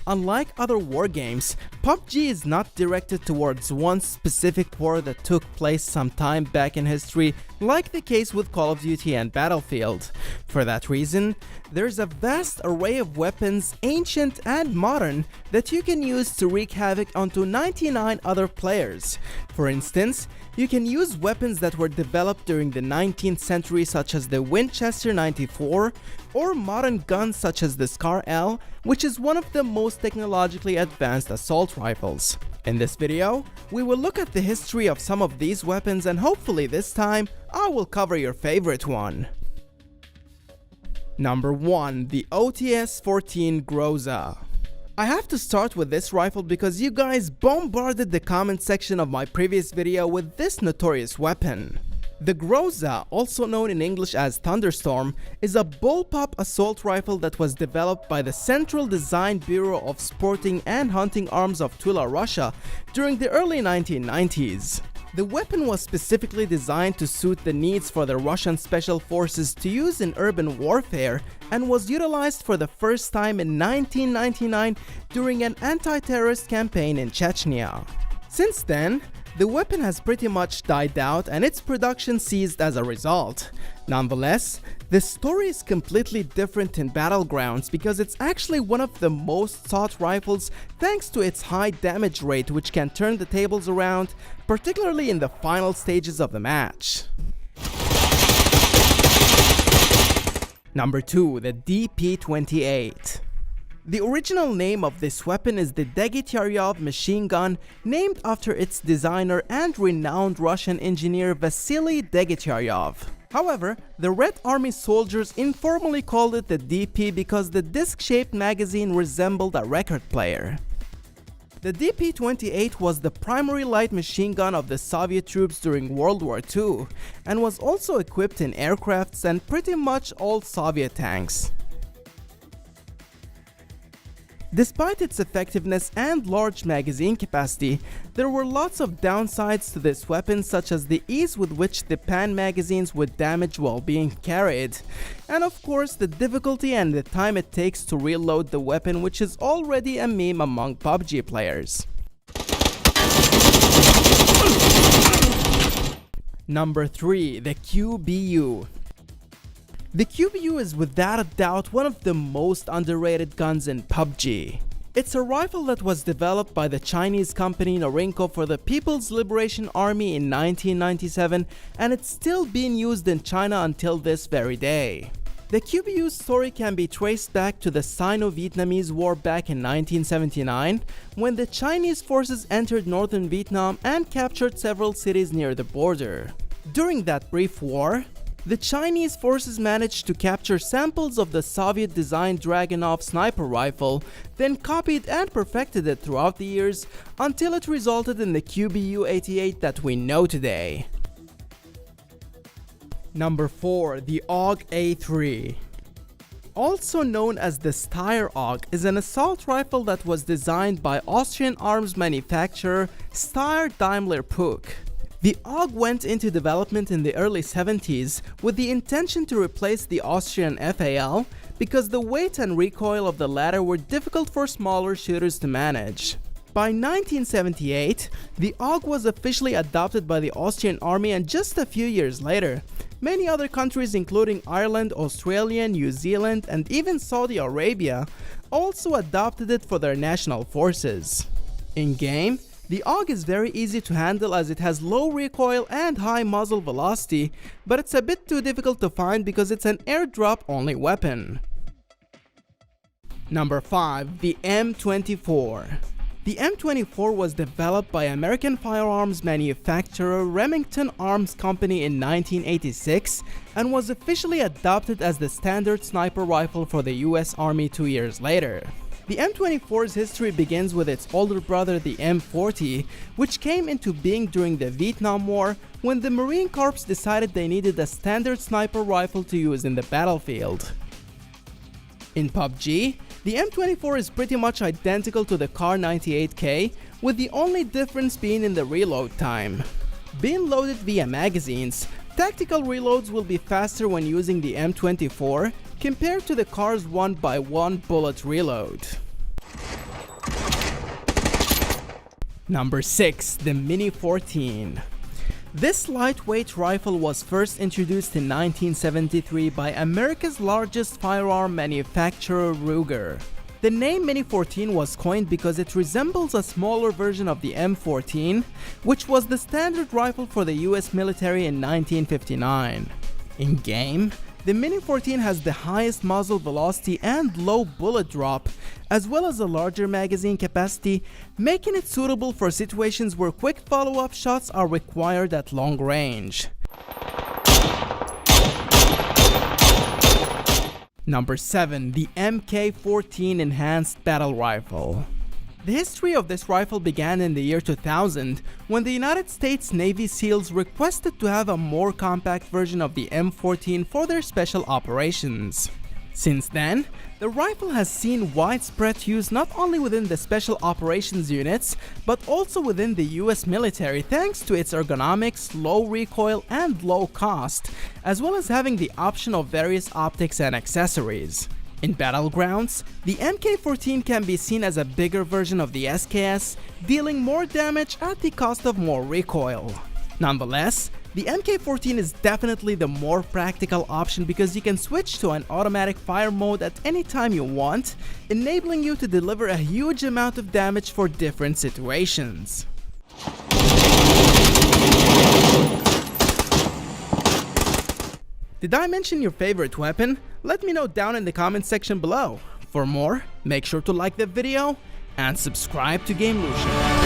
Unlike other war games, PUBG is not directed towards one specific war that took place some time back in history, like the case with Call of Duty and Battlefield. For that reason, there's a vast array of weapons, ancient and modern, that you can use to wreak havoc onto 99 other players. For instance, you can use weapons that were developed during the 19th century such as the Winchester 94, or modern guns such as the Scar L, which is one of the most technologically advanced assault rifles. In this video, we will look at the history of some of these weapons, and hopefully this time, I will cover your favorite one. Number 1. The OTS-14 Groza. I have to start with this rifle because you guys bombarded the comment section of my previous video with this notorious weapon. The Groza, also known in English as Thunderstorm, is a bullpup assault rifle that was developed by the Central Design Bureau of Sporting and Hunting Arms of Tula, Russia during the early 1990s. The weapon was specifically designed to suit the needs for the Russian Special Forces to use in urban warfare and was utilized for the first time in 1999 during an anti-terrorist campaign in Chechnya. Since then, the weapon has pretty much died out and its production ceased as a result. Nonetheless, the story is completely different in Battlegrounds because it's actually one of the most sought rifles thanks to its high damage rate, which can turn the tables around, particularly in the final stages of the match. Number 2. The DP-28. The original name of this weapon is the Degityaryov machine gun, named after its designer and renowned Russian engineer Vasily Degityaryov. However, the Red Army soldiers informally called it the DP because the disc-shaped magazine resembled a record player. The DP-28 was the primary light machine gun of the Soviet troops during World War II and was also equipped in aircrafts and pretty much all Soviet tanks. Despite its effectiveness and large magazine capacity, there were lots of downsides to this weapon, such as the ease with which the pan magazines would damage while being carried, and of course the difficulty and the time it takes to reload the weapon, which is already a meme among PUBG players. Number 3. The QBU. The QBU is without a doubt one of the most underrated guns in PUBG. It's a rifle that was developed by the Chinese company Norinco for the People's Liberation Army in 1997, and it's still being used in China until this very day. The QBU's story can be traced back to the Sino-Vietnamese War back in 1979, when the Chinese forces entered northern Vietnam and captured several cities near the border. During that brief war, the Chinese forces managed to capture samples of the Soviet-designed Dragunov sniper rifle, then copied and perfected it throughout the years until it resulted in the QBU-88 that we know today. Number 4. The AUG-A3. Also known as the Steyr AUG, is an assault rifle that was designed by Austrian arms manufacturer Steyr Daimler Puch. The AUG went into development in the early 70s with the intention to replace the Austrian FAL because the weight and recoil of the latter were difficult for smaller shooters to manage. By 1978, the AUG was officially adopted by the Austrian army, and just a few years later, many other countries including Ireland, Australia, New Zealand, and even Saudi Arabia also adopted it for their national forces. In-game, the AUG is very easy to handle as it has low recoil and high muzzle velocity, but it's a bit too difficult to find because it's an airdrop only weapon. Number 5. The M24. The M24 was developed by American firearms manufacturer Remington Arms Company in 1986 and was officially adopted as the standard sniper rifle for the US Army 2 years later. The M24's history begins with its older brother, the M40, which came into being during the Vietnam War when the Marine Corps decided they needed a standard sniper rifle to use in the battlefield. In PUBG, the M24 is pretty much identical to the Kar 98K, with the only difference being in the reload time. Being loaded via magazines, tactical reloads will be faster when using the M24 compared to the Kar's 1x1 bullet reload. Number 6. The Mini 14. This lightweight rifle was first introduced in 1973 by America's largest firearm manufacturer, Ruger. The name Mini 14 was coined because it resembles a smaller version of the M14, which was the standard rifle for the US military in 1959. In game, the Mini 14 has the highest muzzle velocity and low bullet drop, as well as a larger magazine capacity, making it suitable for situations where quick follow-up shots are required at long range. Number 7. The Mk14 Enhanced Battle Rifle. The history of this rifle began in the year 2000 when the United States Navy SEALs requested to have a more compact version of the M14 for their special operations. Since then, the rifle has seen widespread use not only within the special operations units, but also within the US military thanks to its ergonomics, low recoil, and low cost, as well as having the option of various optics and accessories. In battlegrounds, the Mk14 can be seen as a bigger version of the SKS, dealing more damage at the cost of more recoil. Nonetheless, the Mk14 is definitely the more practical option because you can switch to an automatic fire mode at any time you want, enabling you to deliver a huge amount of damage for different situations. Did I mention your favorite weapon? Let me know down in the comment section below. For more, make sure to like the video and subscribe to GameLution.